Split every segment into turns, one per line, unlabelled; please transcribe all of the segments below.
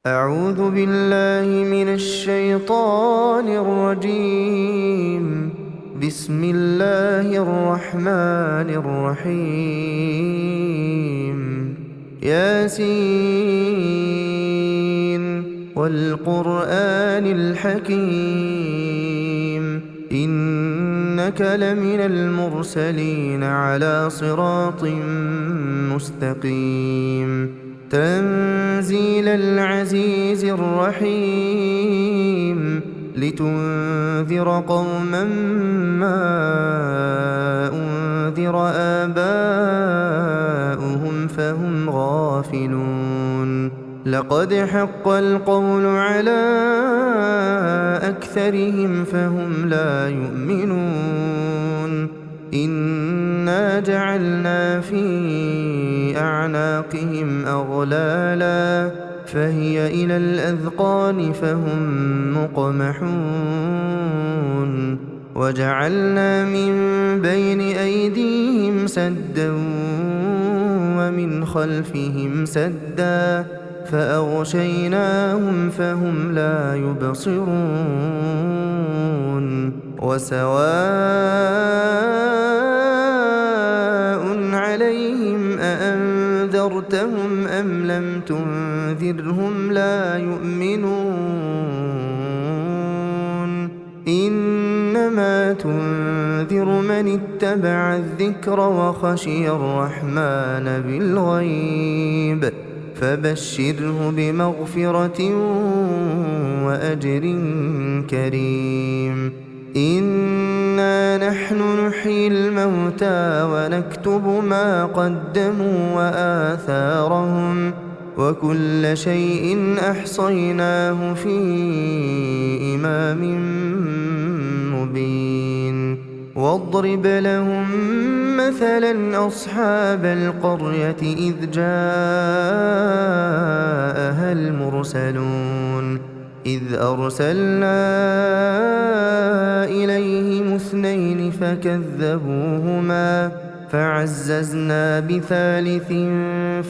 أعوذ بالله من الشيطان الرجيم. بسم الله الرحمن الرحيم. ياسين والقرآن الحكيم إنك لمن المرسلين على صراط مستقيم تنزيل العزيز الرحيم لتنذر قوما ما أنذر آباؤهم فهم غافلون لقد حق القول على أكثرهم فهم لا يؤمنون إنا جعلنا في أعناقهم أغلالا فهي إلى الأذقان فهم مقمحون وجعلنا من بين أيديهم سدا ومن خلفهم سدا فأغشيناهم فهم لا يبصرون وسواء عليهم أأنذرتهم أم لم تنذرهم لا يؤمنون إنما تنذر من اتبع الذكر وخشي الرحمن بالغيب فبشره بمغفرة وأجر كريم إنا نحن نحيي الموتى ونكتب ما قدموا وآثارهم وكل شيء أحصيناه في إمام مبين واضرب لهم مثلا أصحاب القرية إذ جاءها المرسلون إذ أرسلنا إليهم اثنين فكذبوهما فعززنا بثالث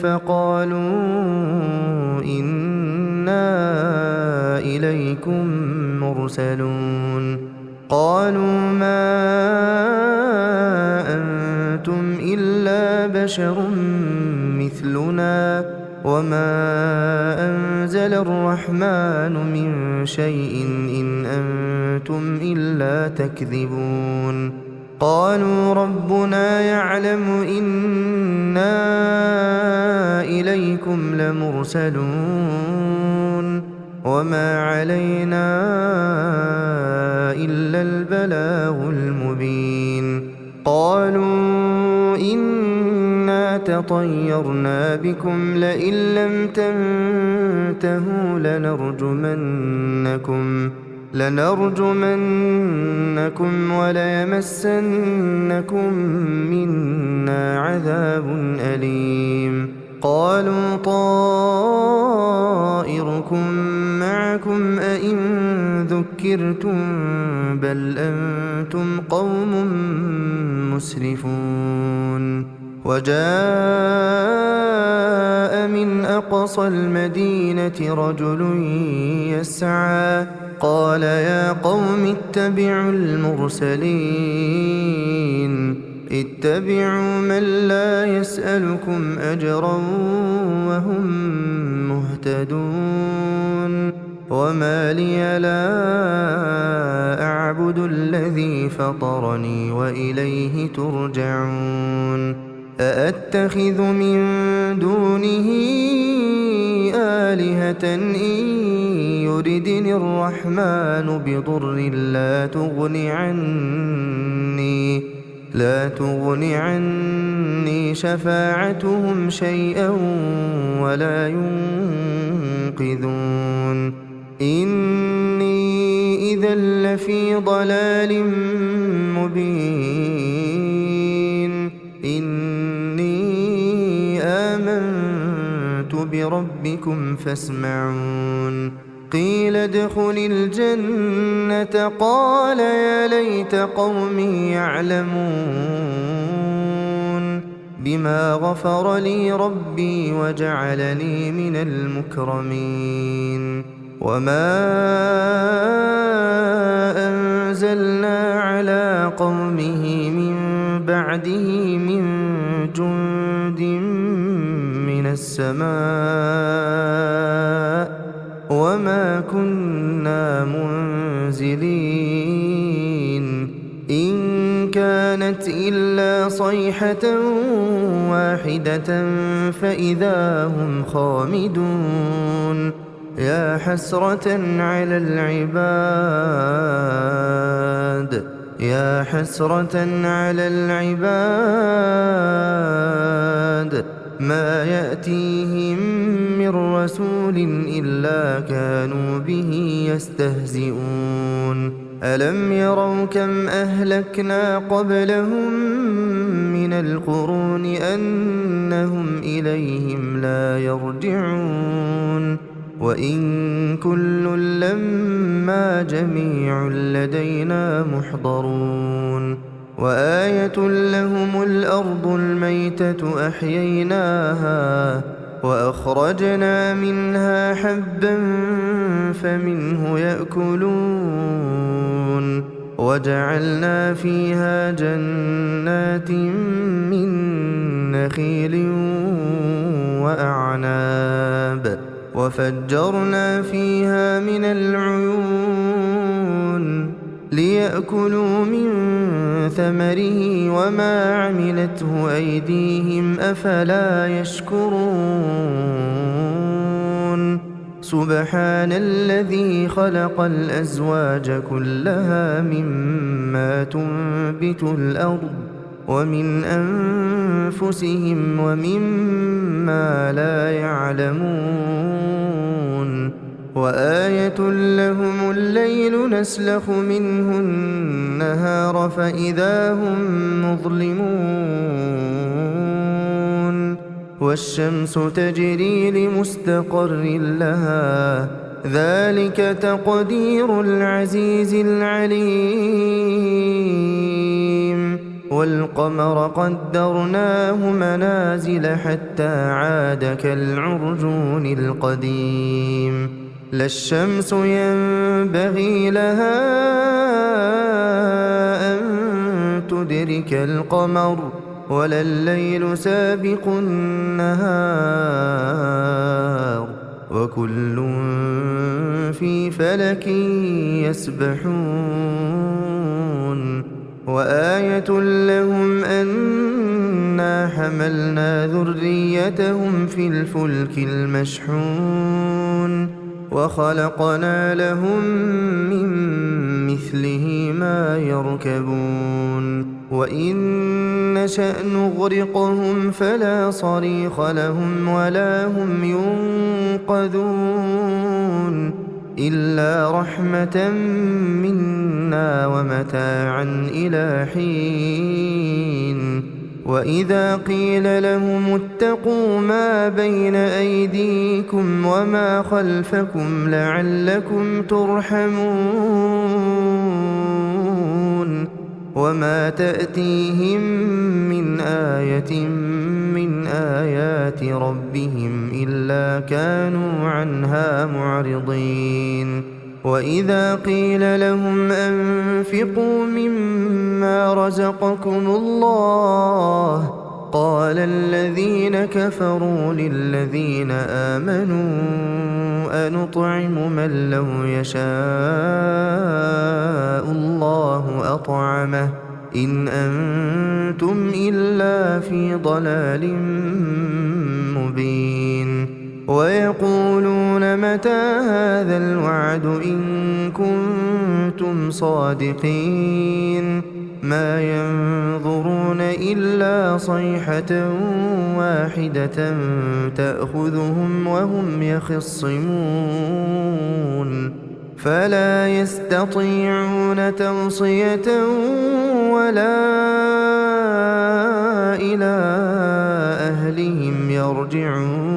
فقالوا إنا إليكم مرسلون قالوا ما أنتم إلا بشر مثلنا وما أنزل الرحمن من شيء إن أنتم إلا تكذبون قالوا ربنا يعلم إنا إليكم لمرسلون وما علينا إلا البلاغ المبين قالوا إنا تطيرنا بكم لئن لم تنتهوا لنرجمنكم وليمسنكم منا عذاب أليم قالوا طائركم معكم أئن ذكرتم بل أنتم قوم مسرفون وجاء من أقصى المدينة رجل يسعى قال يا قوم اتبعوا المرسلين اتبعوا من لا يسألكم أجرا وهم مهتدون وما لي لا أعبد الذي فطرني وإليه ترجعون أأتخذ من دونه آلهة إن يردني الرحمن بضر لا تغن عني شفاعتهم شيئا ولا ينقذون إني إذا لفي ضلال مبين إني آمنت بربكم فاسمعون قيل ادخل الجنة قال يا ليت قومي يعلمون بما غفر لي ربي وجعلني من المكرمين وما أنزلنا على قومه من بعده من جند من السماء وما كنا منزلين إن كانت إلا صيحة واحدة فإذا هم خامدون يا حسرة على العباد ما يأتيهم من رسول إلا كانوا به يستهزئون ألم يروا كم أهلكنا قبلهم من القرون أنهم إليهم لا يرجعون وإن كل لما جميع لدينا محضرون وآية لهم الأرض الميتة أحييناها وأخرجنا منها حبا فمنه يأكلون وجعلنا فيها جنات من نخيل وأعناب وفجرنا فيها من العيون ليأكلوا من ثمره وما عملته أيديهم أفلا يشكرون سبحان الذي خلق الأزواج كلها مما تنبت الأرض ومن أنفسهم ومما لا يعلمون وآية لهم الليل نسلخ منه النهار فإذا هم مظلمون والشمس تجري لمستقر لها ذلك تقدير العزيز العليم والقمر قدرناه منازل حتى عاد كالعرجون القديم لا الشمس ينبغي لها أن تدرك القمر ولا الليل سابق النهار وكل في فلك يسبحون وآية لهم أنا حملنا ذريتهم في الفلك المشحون وخلقنا لهم من مثله ما يركبون وإن نشأ نغرقهم فلا صريخ لهم ولا هم ينقذون إلا رحمة منا ومتاعا إلى حين وإذا قيل لهم اتقوا ما بين أيديكم وما خلفكم لعلكم ترحمون وما تأتيهم من آية من آيات ربهم إلا كانوا عنها معرضين وإذا قيل لهم أنفقوا مما رزقكم الله قال الذين كفروا للذين آمنوا أنطعم من لو يشاء الله أطعمه إن أنتم إلا في ضلال مبين ويقولون متى هذا الوعد إن كنتم صادقين ما ينظرون إلا صيحة واحدة تأخذهم وهم يخصمون فلا يستطيعون توصية ولا إلى أهلهم يرجعون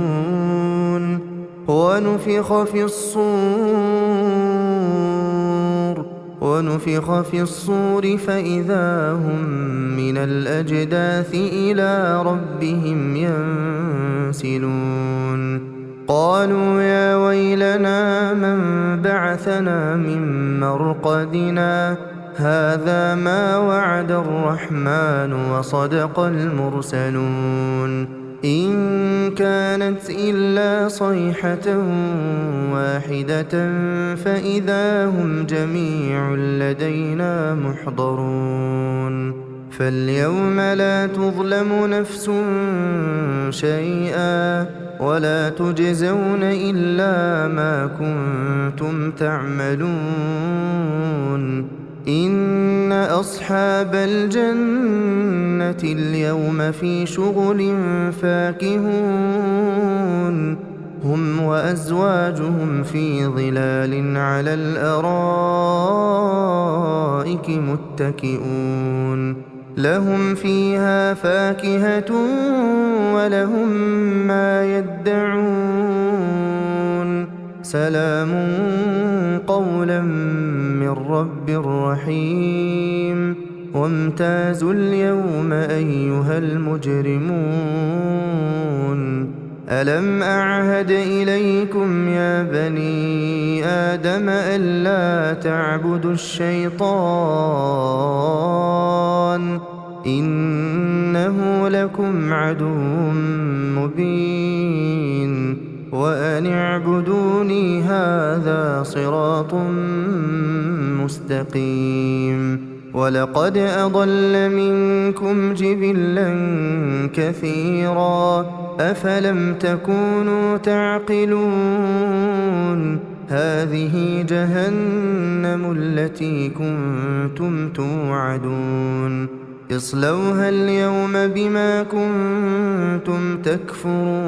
ونفخ في الصور ونفخ في الصور فإذا هم من الأجداث إلى ربهم ينسلون قالوا يا ويلنا من بعثنا من مرقدنا هذا ما وعد الرحمن وصدق المرسلون إن كانت إلا صيحة واحدة فإذا هم جميع لدينا محضرون فاليوم لا تظلم نفس شيئا ولا تجزون إلا ما كنتم تعملون إن أصحاب الجنة اليوم في شغل فاكهون هم وأزواجهم في ظلال على الأرائك متكئون لهم فيها فاكهة ولهم ما يدعون سلام قولا من رب رحيم وامتازوا اليوم أيها المجرمون ألم أعهد إليكم يا بني آدم ألا تعبدوا الشيطان إنه لكم عدو مبين وأن اعبدوني هذا صراط مستقيم ولقد أضل منكم جبلا كثيرا أفلم تكونوا تعقلون هذه جهنم التي كنتم توعدون اصلوها اليوم بما كنتم تكفرون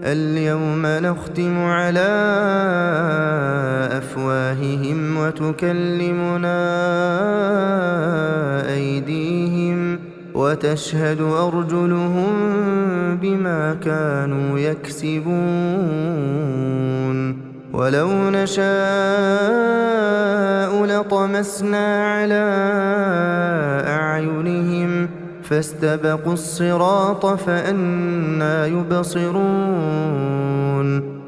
اليوم نختم على أفواههم وتكلمنا أيديهم وتشهد أرجلهم بما كانوا يكسبون ولو نشاء لطمسنا على أعينهم فاستبقوا الصراط فأنى يبصرون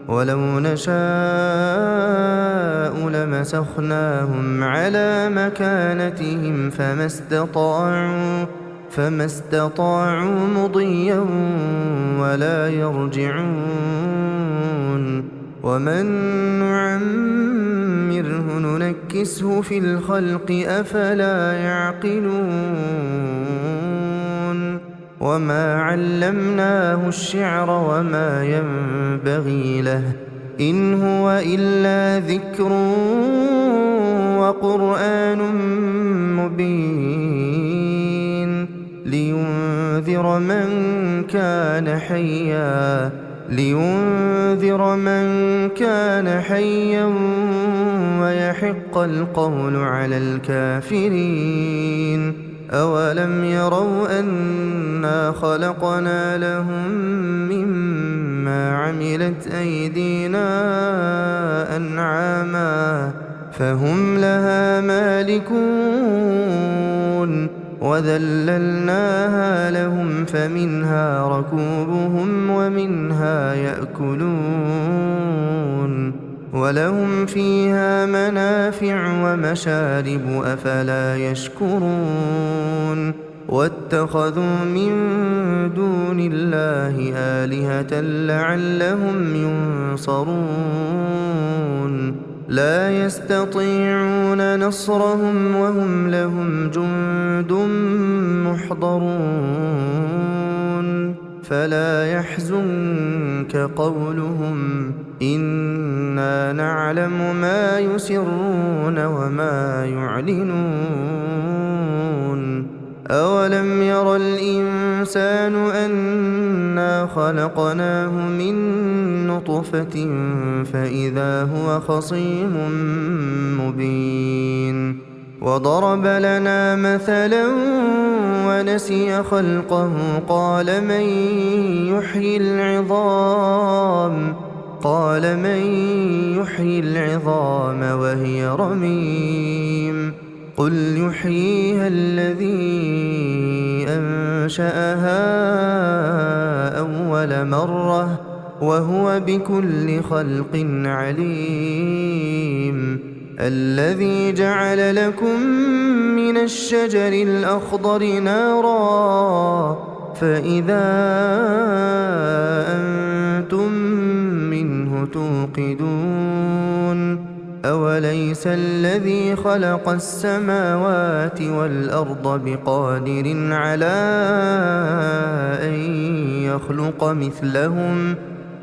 ولو نشاء لمسخناهم على مكانتهم فما استطاعوا مضيا ولا يرجعون ومن نعمره ننكسه في الخلق أفلا يعقلون وما علمناه الشعر وما ينبغي له إن هو إلا ذكر وقرآن مبين لينذر من كان حيا ويحق القول على الكافرين أولم يروا أنا خلقنا لهم مما عملت أيدينا أنعاما فهم لها مالكون وذللناها لهم فمنها ركوبهم ومنها يأكلون ولهم فيها منافع ومشارب أفلا يشكرون واتخذوا من دون الله آلهة لعلهم ينصرون لا يستطيعون نصرهم وهم لهم جند محضرون فلا يحزنك قولهم إنا نعلم ما يسرون وما يعلنون أولم ير الإنسان أنا خلقناه من نطفة فإذا هو خصيم مبين وضرب لنا مثلا ونسي خلقه قال من يحيي العظام قال من يحيي العظام وهي رميم قل يحييها الذي أنشأها أول مرة وهو بكل خلق عليم الذي جعل لكم من الشجر الأخضر نارا فإذا أنتم منه توقدون أوليس الذي خلق السماوات والأرض بقادر على أن يخلق مثلهم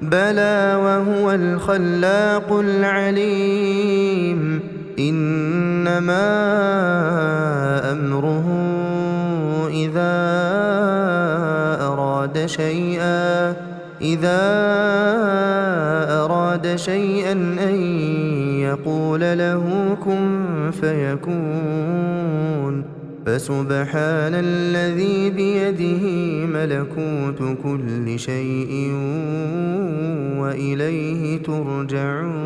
بلى وهو الخلاق العليم إنما أمره إذا أراد شيئا أن يقول له كن فيكون فسبحان الذي بيده ملكوت كل شيء وإليه ترجعون